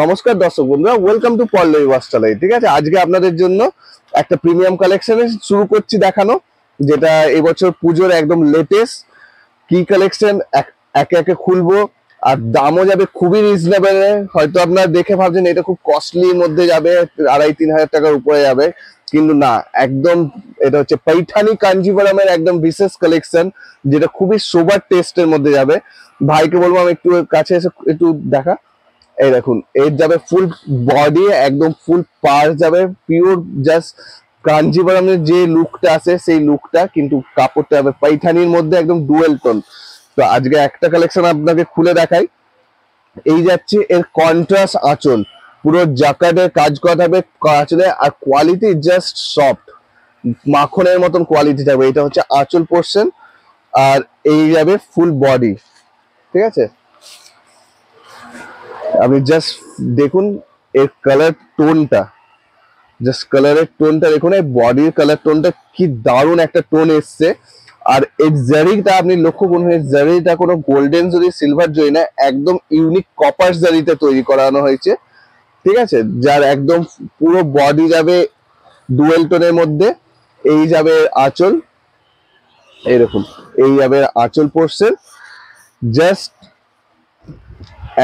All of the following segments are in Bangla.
নমস্কার দর্শক বন্ধুরা, ওয়েলকাম টু পল্লবী বস্ত্রালয়। ঠিক আছে, আজকে আপনাদের জন্য একটা প্রিমিয়াম কালেকশন শুরু করছি দেখানো, যেটা এবছর পুজোর একদম লেটেস্ট কি কালেকশন একে একে খুলবো। আর দামও যাবে খুবই রিজনেবল। হয়তো আপনারা দেখে ভাবছেন এটা খুব কস্টলির মধ্যে যাবে, 2,500-3,000 টাকার উপরে যাবে, কিন্তু না, একদম এটা হচ্ছে पैठानी কাঞ্জিভারামের একদম বিশেষ কালেকশন, যেটা খুবই সোবার টেস্টের মধ্যে যাবে। ভাইকে বলবো আমি একটু কাছে এসে একটু দেখা। এই দেখুন, এর যাবে ফুল বডি, একদম ফুল পার্স যাবে পিওর, জাস্ট কাঞ্জিভারামের যে লুকটা আছে সেই লুকটা, কিন্তু কাপড়টা যাবে पैठानिর মধ্যে একদম ডুয়েল টোন। তো আজকে একটা কালেকশন আপনাকে খুলে দেখাই। এই যাচ্ছে এর কন্ট্রাস্ট আঁচল, পুরো জাকার্ডের কাজ করা থাকবে আঁচলে, আর কোয়ালিটি জাস্ট সফট, মাখনের মতন কোয়ালিটি থাকবে। এটা হচ্ছে আঁচল পোর্শন, আর এই যাবে ফুল বডি। ঠিক আছে, আপনি জাস্ট দেখুন এর কালার টোনটা, জাস্ট কালারের টোনটা দেখুন, এই বডির কালার টোনটা কি দারুণ একটা টোন এসছে। আর এই জারিটা আপনি লক্ষ্য করুন, এই জারিটা কোনো গোল্ডেন জরি, সিলভার জরি না, একদম ইউনিক কপার জারিতে তৈরি করানো হয়েছে। ঠিক আছে, যার একদম পুরো বডি যাবে ডুয়েল টোনের মধ্যে। এই যাবে আঁচল, এই দেখুন, এই যাবে আঁচল পোর্শন, জাস্ট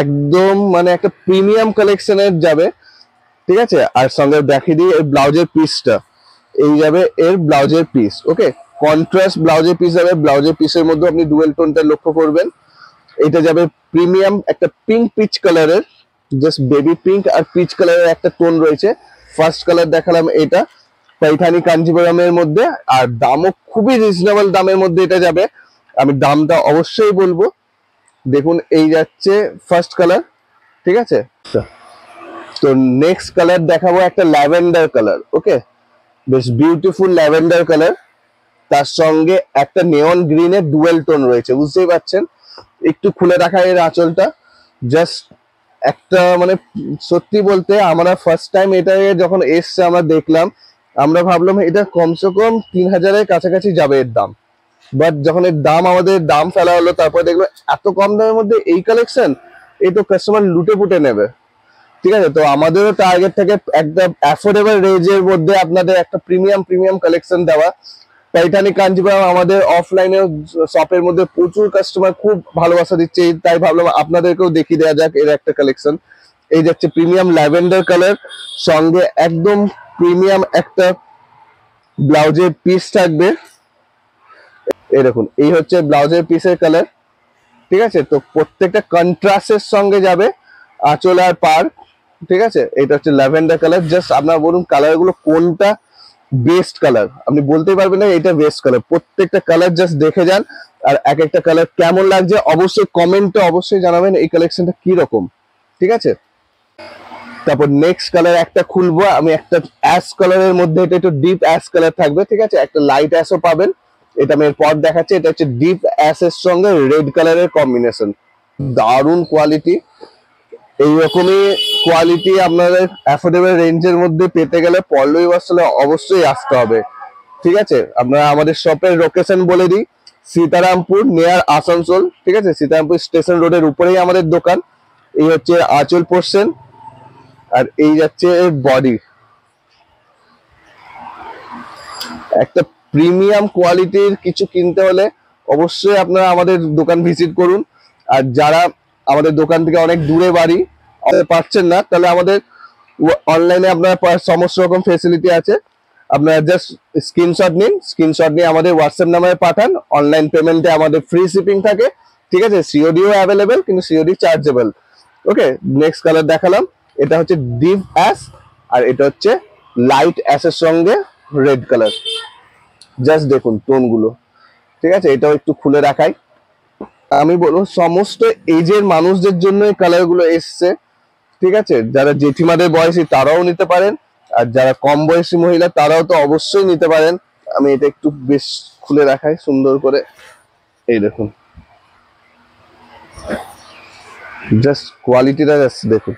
একদম মানে একটা প্রিমিয়াম কালেকশনের যাবে। ঠিক আছে, আর সঙ্গে দেখিয়ে দিই এর ব্লাউজের পিসটা। এই যাবে এর ব্লাউজের পিস। ওকে, কন্ট্রাস্ট ব্লাউজের পিস যাবে। ব্লাউজের পিসের মধ্যে আপনি ডুয়েল টোনটা লক্ষ্য করবেন। এটা যাবে প্রিমিয়াম একটা পিঙ্ক পিচ কালারের, জাস্ট বেবি পিঙ্ক আর পিচ কালারের একটা টোন রয়েছে। ফার্স্ট কালার দেখালাম এটা पैठानी কাঞ্জিভারামের মধ্যে, আর দামও খুবই রিজনেবল দামের মধ্যে এটা যাবে। আমি দামটা অবশ্যই বলবো। দেখুন, এই যাচ্ছে ফার্স্ট কালার। ঠিক আছে, তো নেক্সট কালার দেখাবো একটা ল্যাভেন্ডার কালার। ওকে, বেশ বিউটিফুল ল্যাভেন্ডার কালার, তার সঙ্গে একটা নেওন গ্রিনের ডুয়েল টোন রয়েছে, বুঝতেই পারছেন। একটু খুলে রাখা এর আঁচলটা, জাস্ট একটা মানে সত্যি বলতে আমরা ফার্স্ট টাইম এটা যখন এসছে আমরা দেখলাম, আমরা ভাবলাম এটা কমসে কম 3,000-এর কাছাকাছি যাবে এর দাম। বাট যখন এর দাম আমাদের দাম ফেলা হলো, তারপর দেখলো এত কম দামের মধ্যে এই কালেকশন, এই তো কাস্টমার লুটে পুটে নেবে। ঠিক আছে, তো আমাদেরও টার্গেট থাকে একটা অ্যাফোর্ডেবল রেঞ্জের মধ্যে আপনাদের একটা প্রিমিয়াম প্রিমিয়াম কালেকশন দেওয়া। पैठानी কাঞ্জিভারাম আমাদের অফলাইনে শপের মধ্যে প্রচুর কাস্টমার খুব ভালোবাসা দিচ্ছে, তাই ভাবলাম আপনাদেরকেও দেখিয়ে দেওয়া যাক এর একটা কালেকশন। এই যাচ্ছে প্রিমিয়াম ল্যাভেন্ডার কালার, সঙ্গে একদম প্রিমিয়াম একটা ব্লাউজের পিস থাকবে। এই দেখুন, এই হচ্ছে ব্লাউজের পিসের কালার। ঠিক আছে, তো প্রত্যেকটা কন্ট্রাস্টের সঙ্গে যাবে আঁচল আর পার। ঠিক আছে, এটা হচ্ছে ল্যাভেন্ডার কালার। জাস্ট আপনারা বলুন কালার গুলো কোনটা বেস্ট কালার, আপনি বলতেই পারবেন না এটা বেস্ট কালার। প্রত্যেকটা কালার জাস্ট দেখে যান, আর এক একটা কালার কেমন লাগছে অবশ্যই কমেন্টে অবশ্যই জানাবেন এই কালেকশনটা কি রকম। ঠিক আছে, তারপর নেক্সট কালার একটা খুলবো আমি, একটা অ্যাশ কালারের মধ্যে, এটা একটু ডিপ অ্যাশ কালার থাকবে। ঠিক আছে, একটা লাইট অ্যাশও পাবেন, এটা আমি এরপর দেখাচ্ছি। এটা হচ্ছে ডিপ অ্যাশের সঙ্গে রেড কালারের কম্বিনেশন, দারুণ কোয়ালিটি। এইরকমই কোয়ালিটি আপনাদের অ্যাফোর্ডেবল রেঞ্জের মধ্যে পেতে গেলে পল্লবী বস্ত্রালয়ে অবশ্যই আসতে হবে। ঠিক আছে, আপনারা আমাদের শপের লোকেশন বলে দিই, সীতারামপুর নিয়ার আসানসোল। ঠিক আছে, সীতারামপুর স্টেশন রোডের উপরেই আমাদের দোকান। এই হচ্ছে আঁচল পোর্শন, আর এই যাচ্ছে বডি। একটা প্রিমিয়াম কোয়ালিটির কিছু কিনতে হলে অবশ্যই আপনারা আমাদের দোকান ভিজিট করুন। আর যারা আমাদের দোকান থেকে অনেক দূরে বাড়ি, পাচ্ছেন না, তাহলে আমাদের অনলাইনে আপনার সমস্ত রকম ফেসিলিটি আছে। আপনারা জাস্ট স্ক্রিনশট নিন, স্ক্রিনশট নিয়ে আমাদের হোয়াটসঅ্যাপ নাম্বারে পাঠান। অনলাইন পেমেন্টে আমাদের ফ্রি শিপিং থাকে। ঠিক আছে, সিওডিও অ্যাভেলেবেল, কিন্তু সিওডি চার্জেবল। ওকে, নেক্সট কালার দেখালাম, এটা হচ্ছে ডিপ অ্যাশ, আর এটা হচ্ছে লাইট অ্যাশের সঙ্গে রেড কালার। জাস্ট দেখুন টোনগুলো। ঠিক আছে, এটাও একটু খুলে রাখাই। আমি বলবো সমস্ত এজের মানুষদের জন্য এই কালার গুলো এসছে। ঠিক আছে, যারা জেঠিমাদের বয়সী তারাও নিতে পারেন, আর যারা কম বয়সী মহিলা তারাও তো অবশ্যই নিতে পারেন। আমি এটা একটু বেশ খুলে রাখাই সুন্দর করে। এই দেখুন, জাস্ট কোয়ালিটিটা জাস্ট দেখুন,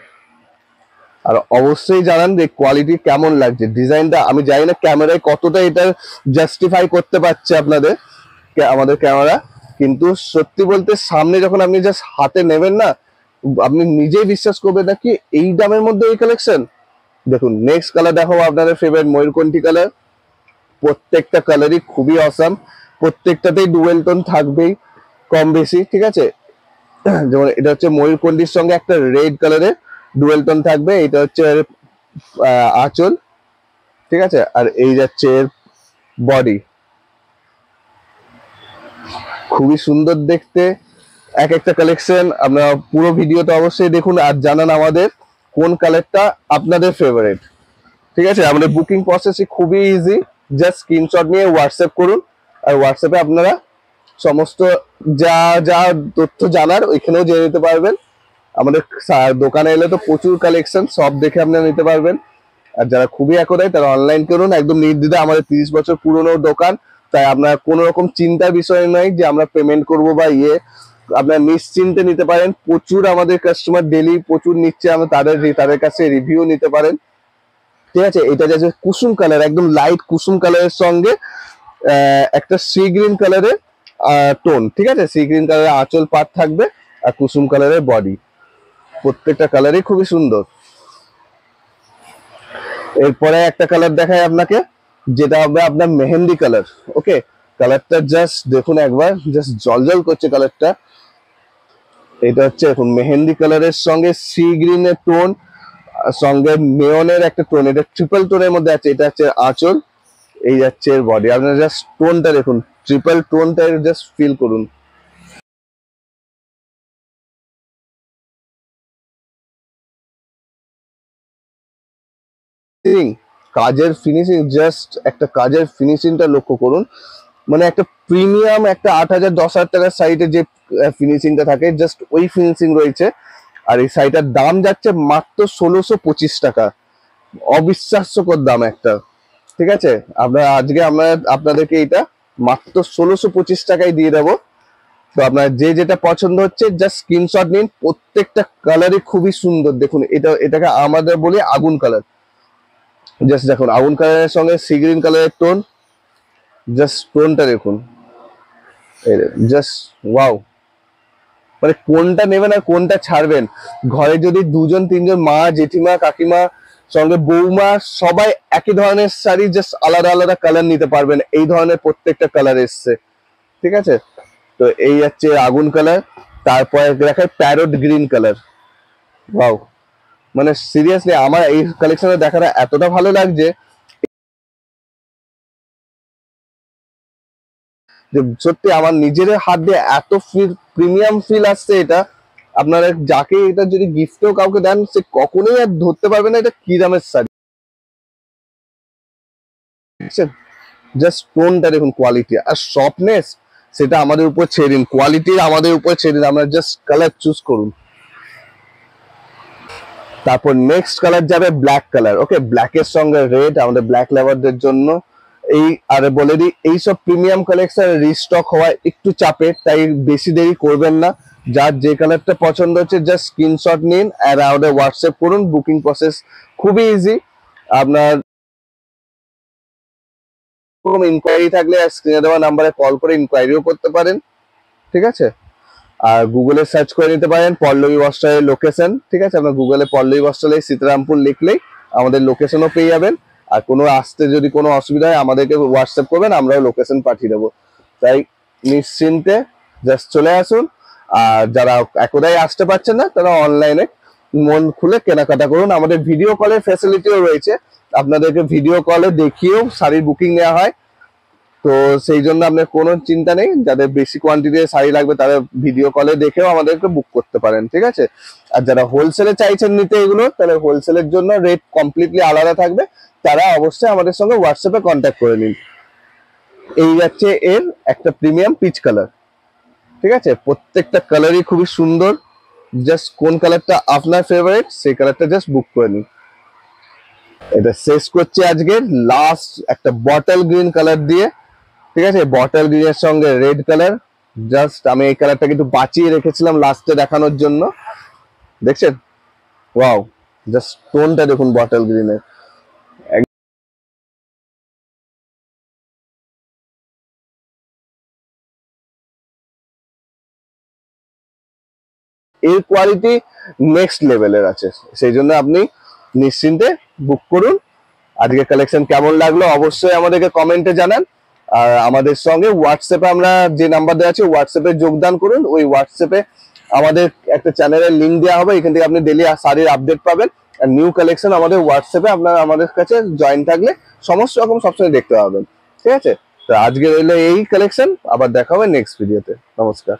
আর অবশ্যই জানান যে কোয়ালিটি কেমন লাগছে। ডিজাইনটা আমি জানি না ক্যামেরায় কতটা এটা জাস্টিফাই করতে পারছে আপনাদের আমাদের ক্যামেরা, কিন্তু সত্যি বলতে সামনে যখন আপনি জাস্ট হাতে নেবেন না, আপনি নিজেই বিশ্বাস করবেন না কি এই দামের মধ্যে এই কালেকশন। দেখুন নেক্সট কালার দেখাবো আপনাদের ফেভারিট ময়ূরকণ্ঠী কালার। প্রত্যেকটা কালারই খুবই অসাম, প্রত্যেকটাতেই ডুয়েল টোন থাকবেই কম বেশি, ঠিক আছে। যেমন এটা হচ্ছে ময়ূরকণ্ঠীর সঙ্গে একটা রেড কালারের ডুয়েল টোন থাকবে, এটা হচ্ছে আঁচল, ঠিক আছে। আর এই যাচ্ছে এর বডি, খুবই সুন্দর দেখতে এক একটা কালেকশন। আপনারা পুরো ভিডিওটা অবশ্যই দেখুন আর জানান আমাদের কোন কালারটা আপনাদের ফেভারিট, ঠিক আছে। আমাদের বুকিং প্রসেসই খুবই ইজি, জাস্ট স্ক্রিনশট নিয়ে হোয়াটসঅ্যাপ করুন, আর হোয়াটসঅ্যাপে আপনারা সমস্ত যা যা তথ্য জানার ওইখানেও জেনে নিতে পারবেন। আমাদের দোকানে এলে তো প্রচুর কালেকশন, সব দেখে আপনারা নিতে পারবেন। আর যারা খুবই একদায় তারা অনলাইন করুন, একদম নির্দ্বিধায়। আমাদের 30 বছর পুরনো দোকান, তাই আপনার কোনো রকম চিন্তার বিষয় নয় যে আমরা পেমেন্ট করব বা ইয়ে, আপনারা নিশ্চিন্তে নিতে পারেন। প্রচুর আমাদের কাস্টমার ডেলি প্রচুর নিচ্ছে, আমরা তাদের কাছে রিভিউ নিতে পারেন, ঠিক আছে। এটা যাচ্ছে কুসুম কালার, একদম লাইট কুসুম কালারের সঙ্গে একটা সি গ্রিন কালারের টোন, ঠিক আছে। সি গ্রিন কালারের আঁচল পাট থাকবে আর কুসুম কালারের বডি, প্রত্যেকটা কালারই খুবই সুন্দর। এরপরে একটা কালার দেখায় আপনাকে, যেটা হবে আপনার মেহেন্দি কালার। ওকে, কালারটা জাস্ট দেখুন একবার, জাস্ট জলজল করছে কালারটা। এটা হচ্ছে এখন মেহেন্দি কালারের সঙ্গে সি গ্রিনের টোন, সঙ্গে নেওনের একটা টোন, এটা ট্রিপল টোনের মধ্যে আছে। এটা হচ্ছে আঁচল, এই যাচ্ছে এর বডি। আপনারা জাস্ট টোনটা দেখুন, ট্রিপল টোনটা জাস্ট ফিল করুন। কাজের ফিনিশিং, জাস্ট একটা কাজের ফিনিশিংটা লক্ষ্য করুন। মানে একটা প্রিমিয়াম একটা 8,000 10,000 টাকার সাইটে যে ফিনিশিংটা থাকে, জাস্ট ওই ফিনিশিং রয়েছে। আর এই শাড়িটার দাম যাচ্ছে মাত্র 1625 টাকা, অবিশ্বাস্যকর দাম একটা, ঠিক আছে। আজকে আমরা আপনাদেরকে এটা মাত্র 1625 টাকায় দিয়ে দেবো। তো আপনার যে যেটা পছন্দ হচ্ছে জাস্ট স্ক্রিনশট নিন, প্রত্যেকটা কালারই খুবই সুন্দর। দেখুন এটাকে আমাদের বলি আগুন কালার। জাস্ট দেখুন আগুন কালারের সঙ্গে সি গ্রিন কালারের টোন, জাস্ট টোনটা দেখুন, জাস্ট ওয়াও। মানে কোনটা নেবেন আর কোনটা ছাড়বেন। ঘরে যদি দুজন তিনজন মা জেঠিমা কাকিমা সঙ্গে বৌমা সবাই একই ধরনের শাড়ি, জাস্ট আলাদা আলাদা কালার নিতে পারবেন, এই ধরনের প্রত্যেকটা কালার এসছে, ঠিক আছে। তো এই হচ্ছে আগুন কালার, তারপরে দেখায় প্যারট গ্রিন কালার। ওয়াও, মানে সিরিয়াসলি আমার এই কালেকশনে দেখাটা এতটা ভালো লাগছে যে সত্যি আমার নিজের হাত দিয়ে এত প্রিমিয়াম ফিল আসছে এটা। আপনারা যাকে এটা যদি গিফটও কাউকে দেন, সে কখনোই আর ধরতে পারবে না এটা কি দামের শাড়ি। জাস্ট টোনটা দেখুন, কোয়ালিটি আর সফটনেস, সেটা আমাদের উপর ছেড়ে দিন, কোয়ালিটি আমাদের উপর ছেড়ে দিন, আমরা জাস্ট কালার চুজ করুন। তারপর নেক্সট কালার যাবে ব্ল্যাক কালার। ওকে, ব্ল্যাকের সঙ্গে রেড আমাদের ব্ল্যাক লাভারদের জন্য। এই আর বলে দিই, এইসব প্রিমিয়াম কালেকশন রিস্টক হওয়ায় একটু চাপের, তাই বেশি দেরি করবেন না। যার যে কালারটা পছন্দ হচ্ছে জাস্ট স্ক্রিনশট নিন আর আমাদের হোয়াটসঅ্যাপ করুন। বুকিং প্রসেস খুবই ইজি। আপনার কোনো ইনকোয়ারি থাকলে স্ক্রিনে দেওয়া নাম্বারে কল করে ইনকোয়ারিও করতে পারেন, ঠিক আছে। আর গুগলে সার্চ করে নিতে পারেন পল্লবী বস্ত্রালয়ের লোকেশন, ঠিক আছে। আপনার গুগলে পল্লবী বস্ত্রালয় সীতারামপুর লিখলেই আমাদের লোকেশনও পেয়ে যাবেন। আর কোনো আসতে যদি কোনো অসুবিধা হয় আমাদেরকে হোয়াটসঅ্যাপ করবেন, আমরাও লোকেশন পাঠিয়ে দেবো। তাই নিশ্চিন্তে জাস্ট চলে আসুন। আর যারা একদাই আসতে পারছেন না তারা অনলাইনে মন খুলে কেনাকাটা করুন। আমাদের ভিডিও কলের ফ্যাসিলিটিও রয়েছে, আপনাদেরকে ভিডিও কলে দেখিয়েও শাড়ির বুকিং নেওয়া হয়। তো সেই জন্য আপনার কোনো চিন্তা নেই, যাদের বেশি কোয়ান্টিটির শাড়ি লাগবে তারা ভিডিও কলে দেখেও আমাদেরকে বুক করতে পারেন, ঠিক আছে। আর যারা হোলসেলে চাইছেন নিতে এগুলো, তাহলে হোলসেলের জন্য রেট কমপ্লিটলি আলাদা থাকবে, তারা অবশ্যই আমাদের সঙ্গে হোয়াটসঅ্যাপে কন্ট্যাক্ট করে নিন। এই যাচ্ছে এর একটা প্রিমিয়াম পিচ কালার, ঠিক আছে। প্রত্যেকটা কালারই খুবই সুন্দর, জাস্ট কোন কালারটা আপনার ফেভারিট সেই কালারটা জাস্ট বুক করে নিন। এটা শেষ করছি আজকে লাস্ট একটা বটল গ্রিন কালার দিয়ে, ঠিক আছে। বটল গ্রিনের সঙ্গে রেড কালার, জাস্ট আমি এই কালারটাকে একটু বাঁচিয়ে রেখেছিলাম লাস্টে দেখানোর জন্য, দেখছেন। ওয়াও, জাস্ট টোনটা দেখুন বটল গ্রিনের। এর কোয়ালিটি নেক্সট লেভেলের আছে, সেই জন্য আপনি নিশ্চিন্তে বুক করুন। আজকে কালেকশন কেমন লাগলো অবশ্যই আমাদেরকে কমেন্টে জানান। আর আমাদের সঙ্গে হোয়াটসঅ্যাপে আমরা যে নাম্বার দেওয়া আছে হোয়াটসঅ্যাপে যোগদান করুন। ওই হোয়াটসঅ্যাপে আমাদের একটা চ্যানেলের লিঙ্ক দেওয়া হবে, এখান থেকে আপনি ডেলি শাড়ির আপডেট পাবেন। আর নিউ কালেকশন আমাদের হোয়াটসঅ্যাপে আপনার আমাদের কাছে জয়েন থাকলে সমস্ত রকম সবসময় দেখতে পাবেন। ঠিক আছে, তো আজকে রইলো এই কালেকশন, আবার দেখা হবে নেক্সট ভিডিওতে। নমস্কার।